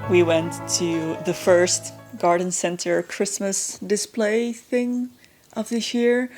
We went to the first garden center Christmas display thing of this year.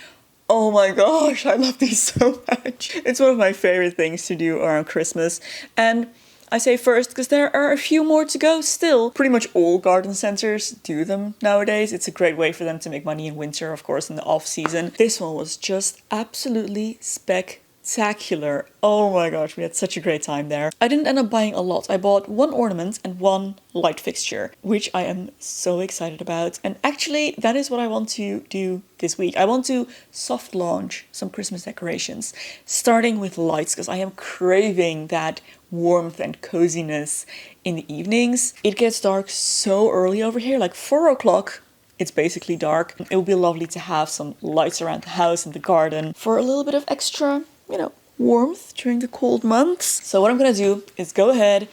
Oh my gosh, I love these so much. It's one of my favorite things to do around Christmas. And I say first because there are a few more to go still. Pretty much all garden centers do them nowadays. It's a great way for them to make money in winter, of course, in the off season. This one was just absolutely spectacular. Oh my gosh, we had such a great time there. I didn't end up buying a lot. I bought one ornament and one light fixture, which I am so excited about. And actually, that is what I want to do this week. I want to soft launch some Christmas decorations, starting with lights, because I am craving that warmth and coziness in the evenings. It gets dark so early over here, like 4 o'clock. It's basically dark. It would be lovely to have some lights around the house and the garden for a little bit of extra, warmth during the cold months. So what I'm gonna do is go ahead,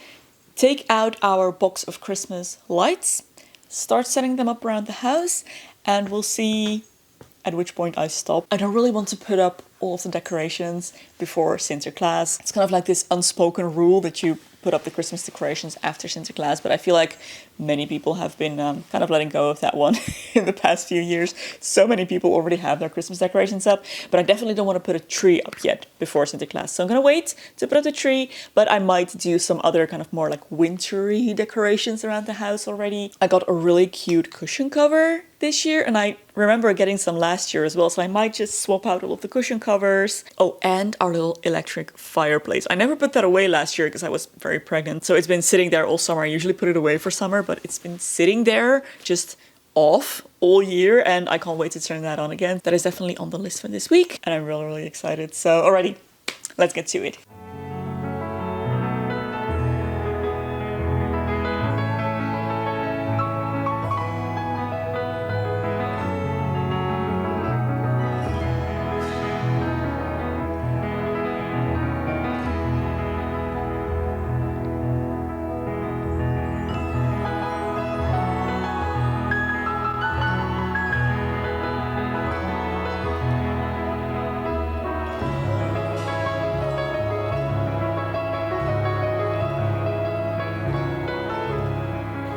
take out our box of Christmas lights, start setting them up around the house, and we'll see at which point I stop. I don't really want to put up all of the decorations before Sinterklaas. It's kind of like this unspoken rule that you put up the Christmas decorations after Sinterklaas, but I feel like many people have been kind of letting go of that one in the past few years. So many people already have their Christmas decorations up, but I definitely don't want to put a tree up yet before Sinterklaas. So I'm gonna wait to put up the tree, but I might do some other kind of more like wintry decorations around the house already. I got a really cute cushion cover this year, and I remember getting some last year as well, so I might just swap out all of the cushion covers. Oh, and our little electric fireplace. I never put that away last year because I was very pregnant, so it's been sitting there all summer. I usually put it away for summer, but it's been sitting there just off all year, and I can't wait to turn that on again. That is definitely on the list for this week, and I'm really, really excited. So alrighty, let's get to it.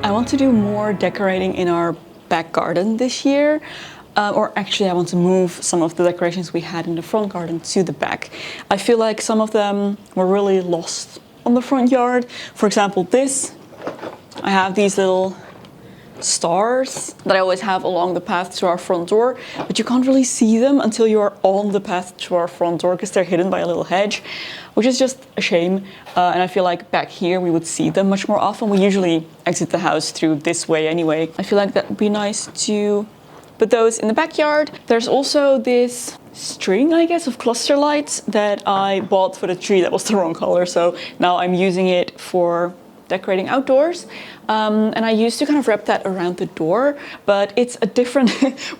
I want to do more decorating in our back garden this year. Or actually I want to move some of the decorations we had in the front garden to the back. I feel like some of them were really lost on the front yard. For example, this. I have these little stars that I always have along the path to our front door, but you can't really see them until you are on the path to our front door because they're hidden by a little hedge, which is just a shame. And I feel like back here we would see them much more often. We usually exit the house through this way anyway. I feel like that would be nice to put those in the backyard. There's also this string, I guess, of cluster lights that I bought for the tree that was the wrong color, so now I'm using it for decorating outdoors. And I used to kind of wrap that around the door, but it's a different,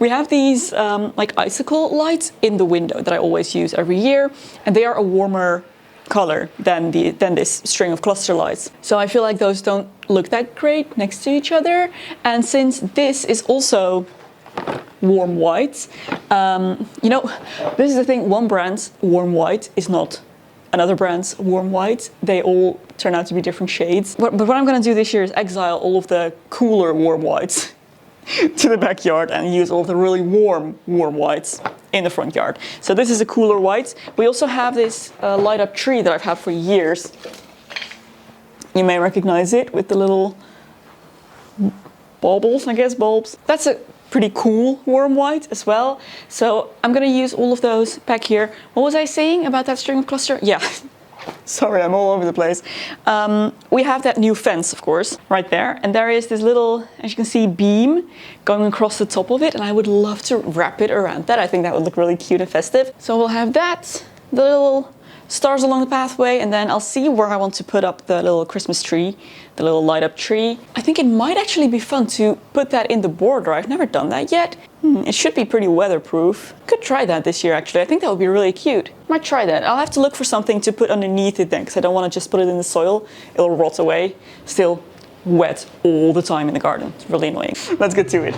we have these like icicle lights in the window that I always use every year, and they are a warmer color than this string of cluster lights. So I feel like those don't look that great next to each other. And since this is also warm white, this is the thing, one brand's warm white is not another brand's warm white. They all turn out to be different shades. But what I'm gonna do this year is exile all of the cooler warm whites to the backyard and use all of the really warm whites in the front yard. So this is a cooler white. We also have this light up tree that I've had for years. You may recognize it with the little baubles, I guess, bulbs. That's a pretty cool warm white as well. So I'm gonna use all of those back here. What was I saying about that string of cluster? Yeah, sorry, I'm all over the place. We have that new fence, of course, right there. And there is this little, as you can see, beam going across the top of it. And I would love to wrap it around that. I think that would look really cute and festive. So we'll have that, the little stars along the pathway, and then I'll see where I want to put up the little Christmas tree, the little light up tree. I think it might actually be fun to put that in the border. I've never done that yet. It should be pretty weatherproof. Could try that this year actually. I think that would be really cute. Might try that. I'll have to look for something to put underneath it then, because I don't want to just put it in the soil. It'll rot away. Still wet all the time in the garden. It's really annoying. Let's get to it.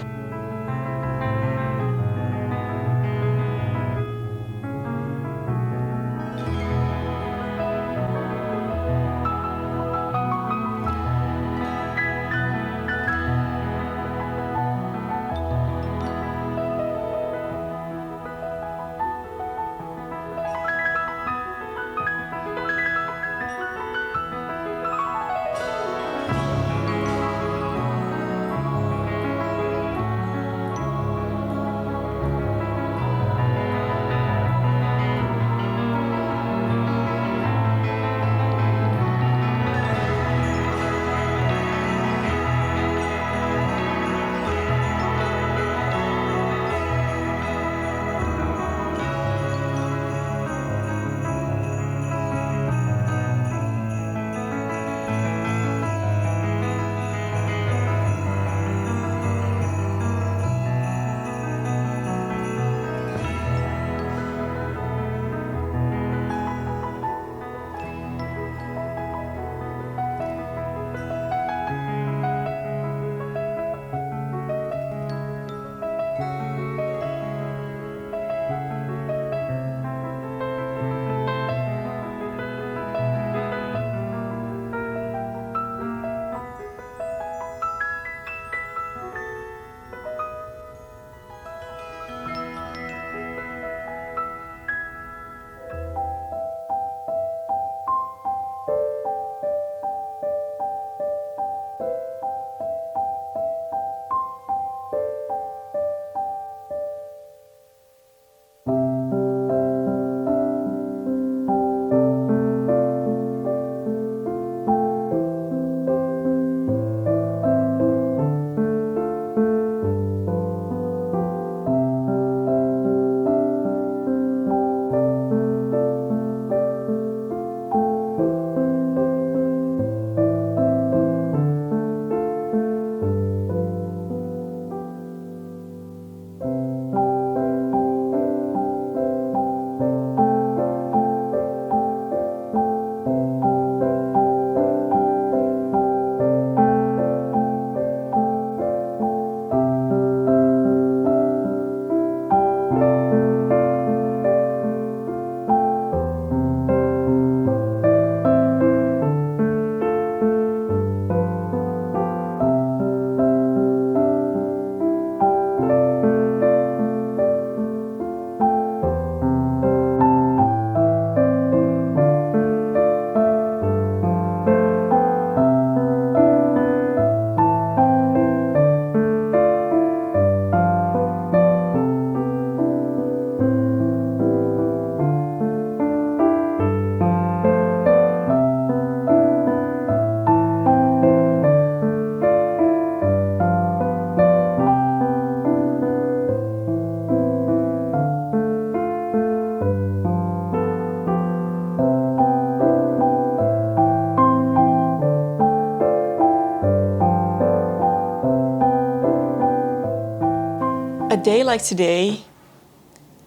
day like today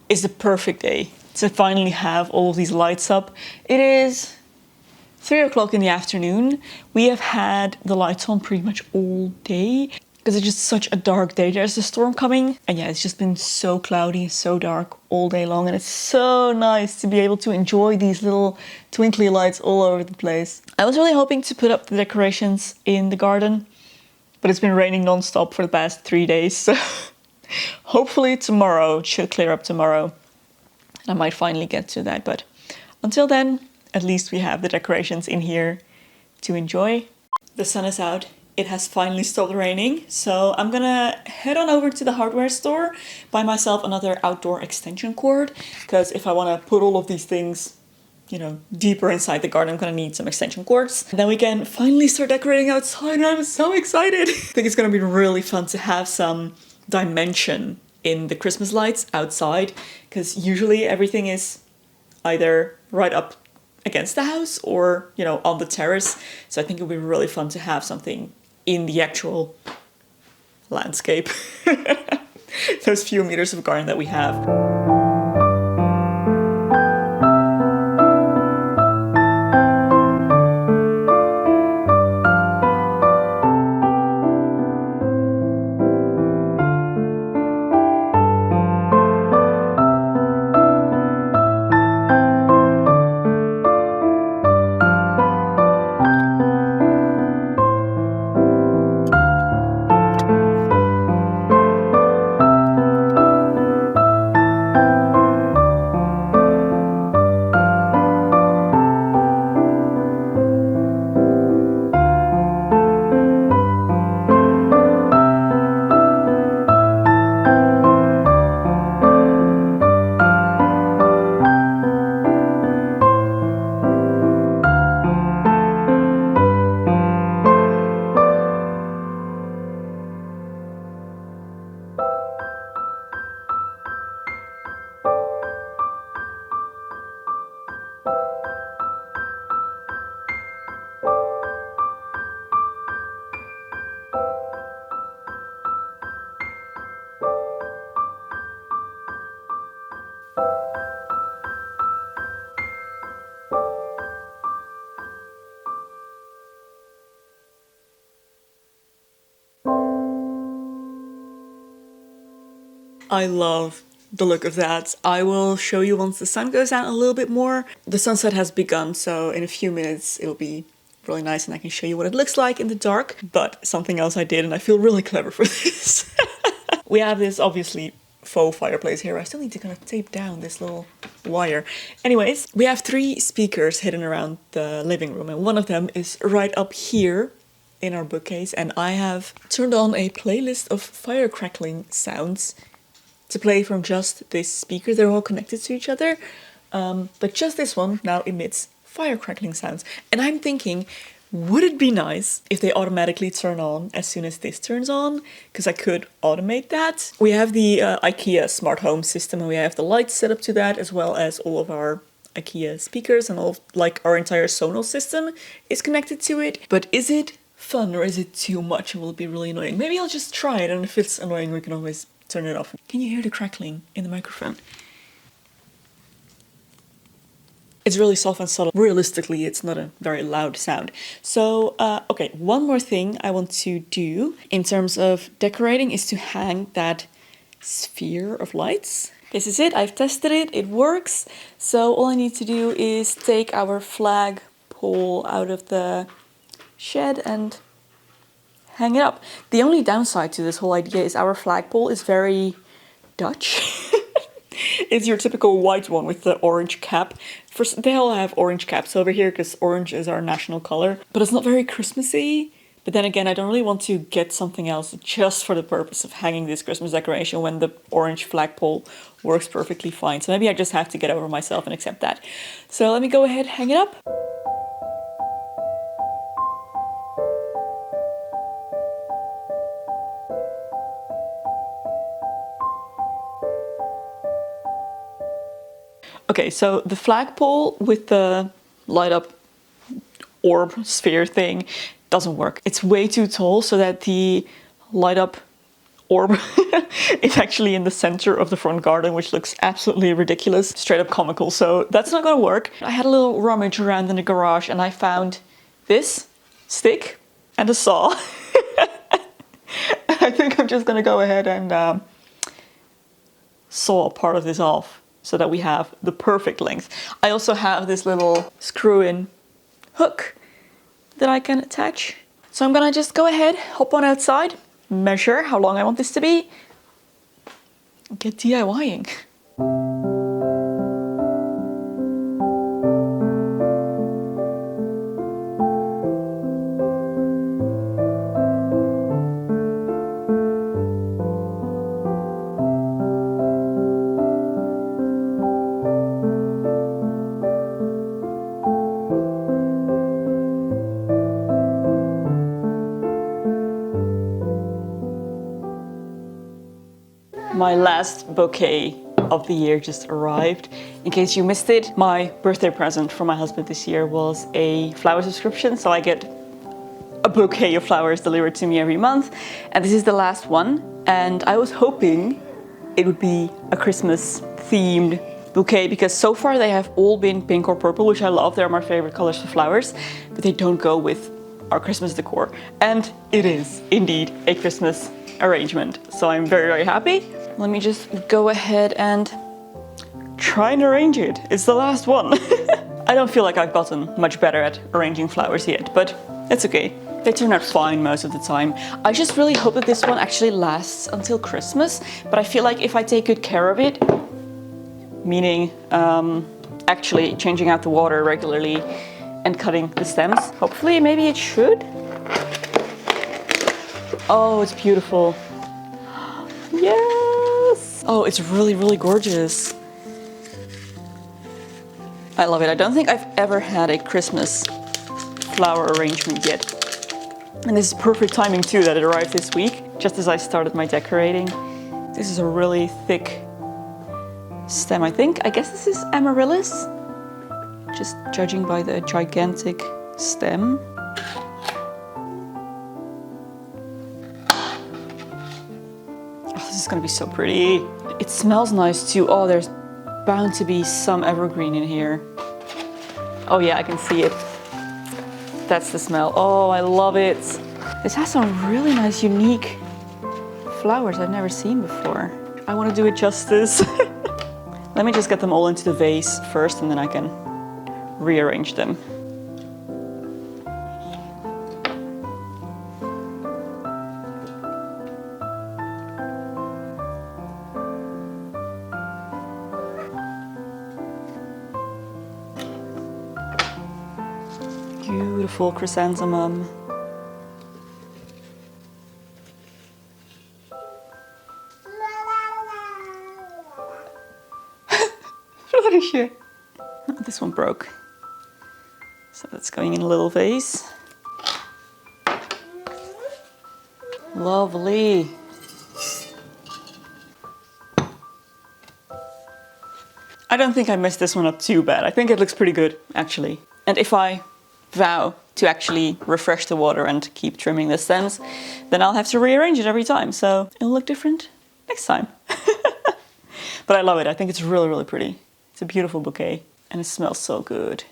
is the perfect day to finally have all of these lights up. It is 3 o'clock in the afternoon. We have had the lights on pretty much all day because it's just such a dark day. There's a storm coming, and yeah, it's just been so cloudy, so dark all day long, and it's so nice to be able to enjoy these little twinkly lights all over the place. I was really hoping to put up the decorations in the garden, but it's been raining non-stop for the past 3 days, so hopefully tomorrow it should clear up tomorrow. I might finally get to that, but until then, at least we have the decorations in here to enjoy. The sun is out. It has finally stopped raining, so I'm gonna head on over to the hardware store, buy myself another outdoor extension cord, because if I want to put all of these things, you know, deeper inside the garden, I'm gonna need some extension cords. And then we can finally start decorating outside, and I'm so excited. I think it's gonna be really fun to have some dimension in the Christmas lights outside, because usually everything is either right up against the house or, you know, on the terrace. So I think it would be really fun to have something in the actual landscape. Those few meters of garden that we have. I love the look of that. I will show you once the sun goes down a little bit more. The sunset has begun, so in a few minutes it'll be really nice and I can show you what it looks like in the dark. But something else I did, and I feel really clever for this. We have this obviously faux fireplace here. I still need to kind of tape down this little wire. Anyways, we have 3 speakers hidden around the living room, and one of them is right up here in our bookcase, and I have turned on a playlist of fire crackling sounds to play from just this speaker. They're all connected to each other, but just this one now emits fire crackling sounds. And I'm thinking, would it be nice if they automatically turn on as soon as this turns on? Because I could automate that. We have the IKEA smart home system, and we have the lights set up to that, as well as all of our IKEA speakers, and all, like, our entire Sonos system is connected to it. But is it fun or is it too much and will it be really annoying? Maybe I'll just try it, and if it's annoying we can always turn it off. Can you hear the crackling in the microphone? It's really soft and subtle. Realistically, it's not a very loud sound. So, okay, one more thing I want to do in terms of decorating is to hang that sphere of lights. This is it. I've tested it. It works. So all I need to do is take our flag pole out of the shed and hang it up. The only downside to this whole idea is our flagpole is very Dutch. It's your typical white one with the orange cap. They all have orange caps over here because orange is our national color. But it's not very Christmassy. But then again, I don't really want to get something else just for the purpose of hanging this Christmas decoration when the orange flagpole works perfectly fine. So maybe I just have to get over myself and accept that. So let me go ahead, hang it up. Okay, so the flagpole with the light up orb sphere thing doesn't work. It's way too tall so that the light up orb is actually in the center of the front garden, which looks absolutely ridiculous, straight up comical. So that's not gonna work. I had a little rummage around in the garage and I found this stick and a saw. I think I'm just gonna go ahead and saw part of this off so that we have the perfect length. I also have this little screw-in hook that I can attach. So I'm gonna just go ahead, hop on outside, measure how long I want this to be, get DIYing. My last bouquet of the year just arrived. In case you missed it, my birthday present from my husband this year was a flower subscription. So I get a bouquet of flowers delivered to me every month. And this is the last one. And I was hoping it would be a Christmas themed bouquet because so far they have all been pink or purple, which I love. They're my favorite colors for flowers, but they don't go with our Christmas decor. And it is indeed a Christmas arrangement. So I'm very, very happy. Let me just go ahead and try and arrange it. It's the last one. I don't feel like I've gotten much better at arranging flowers yet, but it's okay. They turn out fine most of the time. I just really hope that this one actually lasts until Christmas, but I feel like if I take good care of it, meaning actually changing out the water regularly and cutting the stems, hopefully maybe it should. Oh, it's beautiful. Yes! Oh, it's really, really gorgeous. I love it. I don't think I've ever had a Christmas flower arrangement yet. And this is perfect timing too that it arrived this week, just as I started my decorating. This is a really thick stem, I think. I guess this is amaryllis, just judging by the gigantic stem. This is gonna be so pretty. It smells nice too. Oh, there's bound to be some evergreen in here. Oh yeah, I can see it. That's the smell. Oh, I love it. This has some really nice, unique flowers I've never seen before. I want to do it justice. Let me just get them all into the vase first and then I can rearrange them. Beautiful chrysanthemum. Florisje. Oh, this one broke. So that's going in a little vase. Lovely. I don't think I messed this one up too bad. I think it looks pretty good, actually. And if I vow to actually refresh the water and keep trimming the stems, then I'll have to rearrange it every time. So it'll look different next time. But I love it. I think it's really, really pretty. It's a beautiful bouquet and it smells so good.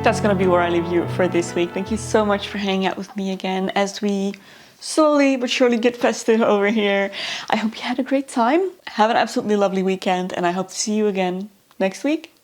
That's gonna be where I leave you for this week. Thank you so much for hanging out with me again as we slowly but surely get festive over here. I hope you had a great time. Have an absolutely lovely weekend and I hope to see you again next week.